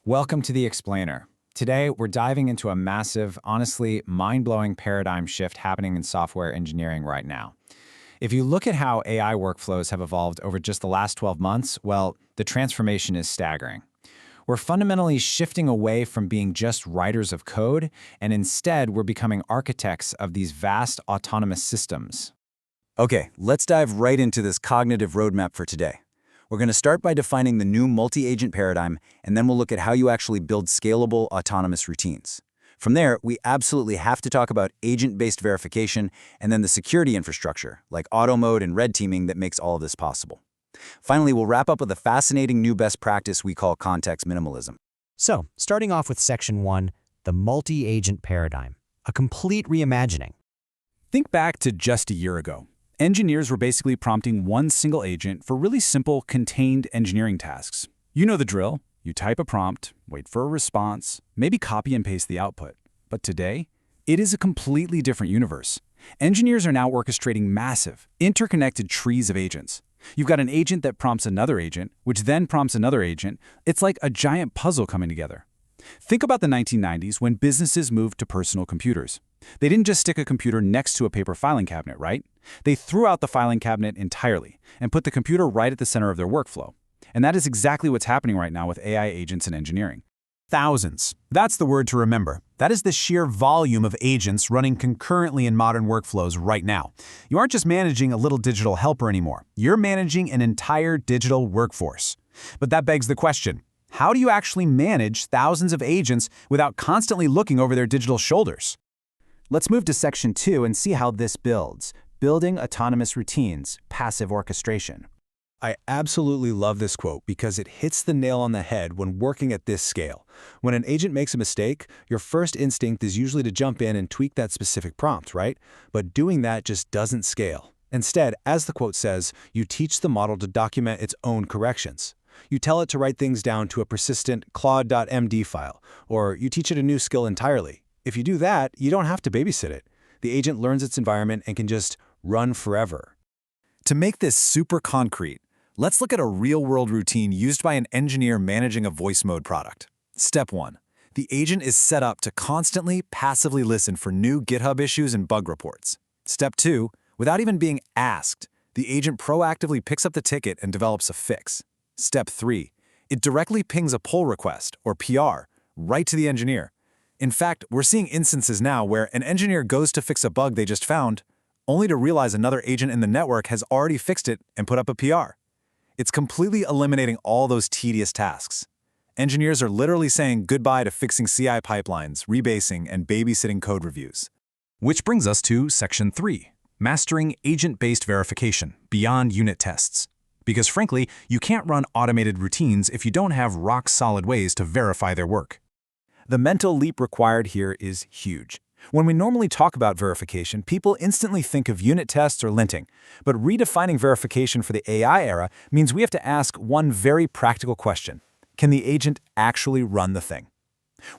Welcome to The Explainer. Today, we're diving into a massive, honestly mind-blowing paradigm shift happening in software engineering right now. If you look at how AI workflows have evolved over just the last 12 months, well, the transformation is staggering. We're fundamentally shifting away from being just writers of code, and instead, we're becoming architects of these vast autonomous systems. Okay, let's dive right into this cognitive roadmap for today. We're going to start by defining the new multi-agent paradigm, and then we'll look at how you actually build scalable, autonomous routines. From there, we absolutely have to talk about agent-based verification and then the security infrastructure, like auto mode and red teaming that makes all of this possible. Finally, we'll wrap up with a fascinating new best practice we call context minimalism. So, starting off with Section 1, the multi-agent paradigm, a complete reimagining. Think back to just a year ago. Engineers were basically prompting one single agent for really simple, contained engineering tasks. You know the drill. You type a prompt, wait for a response, maybe copy and paste the output. But today, it is a completely different universe. Engineers are now orchestrating massive, interconnected trees of agents. You've got an agent that prompts another agent, which then prompts another agent. It's like a giant puzzle coming together. Think about the 1990s when businesses moved to personal computers. They didn't just stick a computer next to a paper filing cabinet, right? They threw out the filing cabinet entirely and put the computer right at the center of their workflow. And that is exactly what's happening right now with AI agents in engineering. Thousands. That's the word to remember. That is the sheer volume of agents running concurrently in modern workflows right now. You aren't just managing a little digital helper anymore. You're managing an entire digital workforce. But that begs the question, how do you actually manage thousands of agents without constantly looking over their digital shoulders? Let's move to Section 2 and see how this builds. Building autonomous routines, passive orchestration. I absolutely love this quote because it hits the nail on the head when working at this scale. When an agent makes a mistake, your first instinct is usually to jump in and tweak that specific prompt, right? But doing that just doesn't scale. Instead, as the quote says, you teach the model to document its own corrections. You tell it to write things down to a persistent Claude.md file, or you teach it a new skill entirely. If you do that, you don't have to babysit it. The agent learns its environment and can just run forever. To make this super concrete, let's look at a real-world routine used by an engineer managing a voice mode product. Step 1. The agent is set up to constantly, passively listen for new GitHub issues and bug reports. Step 2. Without even being asked, the agent proactively picks up the ticket and develops a fix. Step 3. It directly pings a pull request, or PR, right to the engineer. In fact, we're seeing instances now where an engineer goes to fix a bug they just found, only to realize another agent in the network has already fixed it and put up a PR. It's completely eliminating all those tedious tasks. Engineers are literally saying goodbye to fixing CI pipelines, rebasing, and babysitting code reviews. Which brings us to Section 3, mastering agent-based verification beyond unit tests. Because frankly, you can't run automated routines if you don't have rock-solid ways to verify their work. The mental leap required here is huge. When we normally talk about verification, people instantly think of unit tests or linting. But redefining verification for the AI era means we have to ask one very practical question. Can the agent actually run the thing?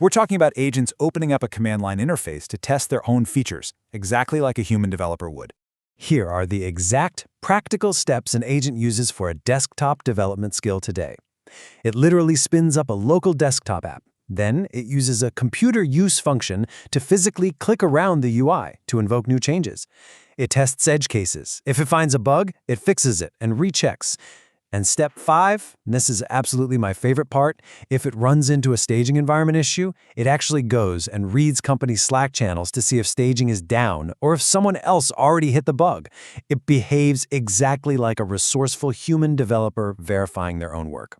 We're talking about agents opening up a command line interface to test their own features, exactly like a human developer would. Here are the exact, practical steps an agent uses for a desktop development skill today. It literally spins up a local desktop app. Then, it uses a computer use function to physically click around the UI to invoke new changes. It tests edge cases. If it finds a bug, it fixes it and rechecks. And step 5, and this is absolutely my favorite part, if it runs into a staging environment issue, it actually goes and reads company Slack channels to see if staging is down or if someone else already hit the bug. It behaves exactly like a resourceful human developer verifying their own work.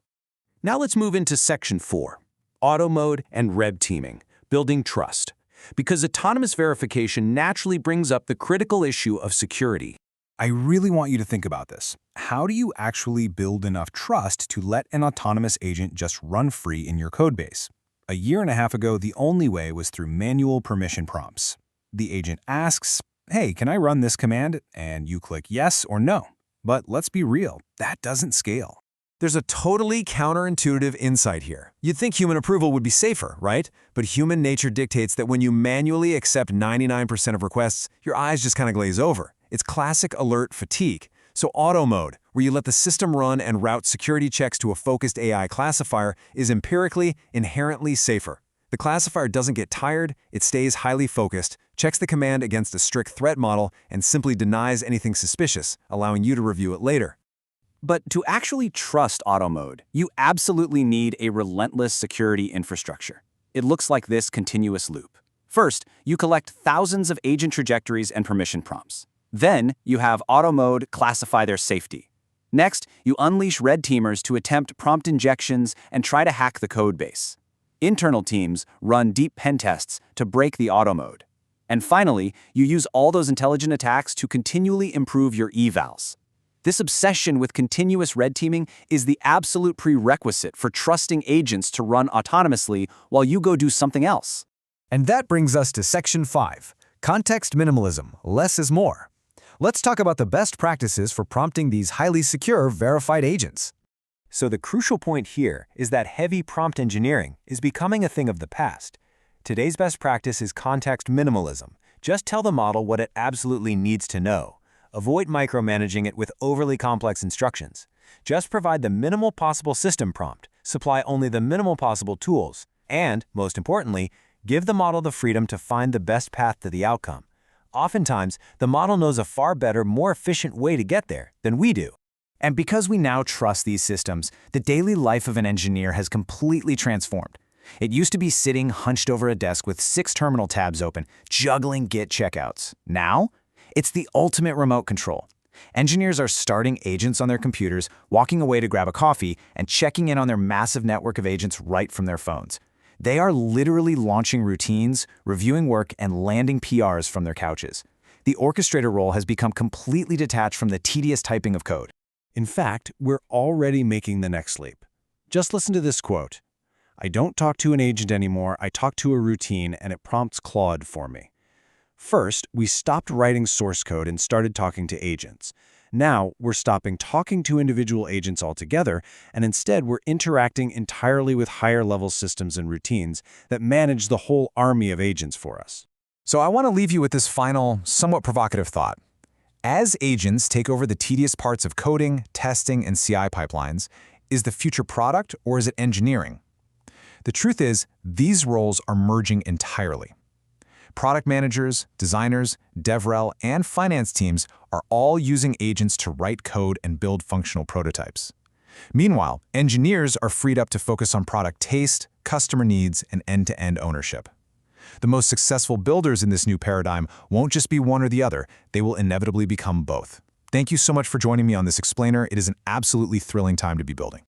Now let's move into Section 4. Auto mode and red teaming, building trust. Because autonomous verification naturally brings up the critical issue of security. I really want you to think about this. How do you actually build enough trust to let an autonomous agent just run free in your codebase? A year and a half ago, the only way was through manual permission prompts. The agent asks, hey, can I run this command? And you click yes or no. But let's be real, that doesn't scale. There's a totally counterintuitive insight here. You'd think human approval would be safer, right? But human nature dictates that when you manually accept 99% of requests, your eyes just kind of glaze over. It's classic alert fatigue. So auto mode, where you let the system run and route security checks to a focused AI classifier, is empirically inherently safer. The classifier doesn't get tired, it stays highly focused, checks the command against a strict threat model, and simply denies anything suspicious, allowing you to review it later. But to actually trust auto mode, you absolutely need a relentless security infrastructure. It looks like this continuous loop. First, you collect thousands of agent trajectories and permission prompts. Then, you have auto mode classify their safety. Next, you unleash red teamers to attempt prompt injections and try to hack the code base. Internal teams run deep pen tests to break the auto mode. And finally, you use all those intelligent attacks to continually improve your evals. This obsession with continuous red teaming is the absolute prerequisite for trusting agents to run autonomously while you go do something else. And that brings us to Section 5, Context Minimalism, Less is More. Let's talk about the best practices for prompting these highly secure, verified agents. So the crucial point here is that heavy prompt engineering is becoming a thing of the past. Today's best practice is context minimalism. Just tell the model what it absolutely needs to know. Avoid micromanaging it with overly complex instructions. Just provide the minimal possible system prompt, supply only the minimal possible tools, and, most importantly, give the model the freedom to find the best path to the outcome. Oftentimes, the model knows a far better, more efficient way to get there than we do. And because we now trust these systems, the daily life of an engineer has completely transformed. It used to be sitting hunched over a desk with 6 terminal tabs open, juggling Git checkouts. Now, it's the ultimate remote control. Engineers are starting agents on their computers, walking away to grab a coffee, and checking in on their massive network of agents right from their phones. They are literally launching routines, reviewing work, and landing PRs from their couches. The orchestrator role has become completely detached from the tedious typing of code. In fact, we're already making the next leap. Just listen to this quote. "I don't talk to an agent anymore, I talk to a routine and it prompts Claude for me." First, we stopped writing source code and started talking to agents. Now, we're stopping talking to individual agents altogether, and instead we're interacting entirely with higher-level systems and routines that manage the whole army of agents for us. So I want to leave you with this final, somewhat provocative thought. As agents take over the tedious parts of coding, testing, and CI pipelines, is the future product or is it engineering? The truth is, these roles are merging entirely. Product managers, designers, DevRel, and finance teams are all using agents to write code and build functional prototypes. Meanwhile, engineers are freed up to focus on product taste, customer needs, and end-to-end ownership. The most successful builders in this new paradigm won't just be one or the other, they will inevitably become both. Thank you so much for joining me on this explainer. It is an absolutely thrilling time to be building.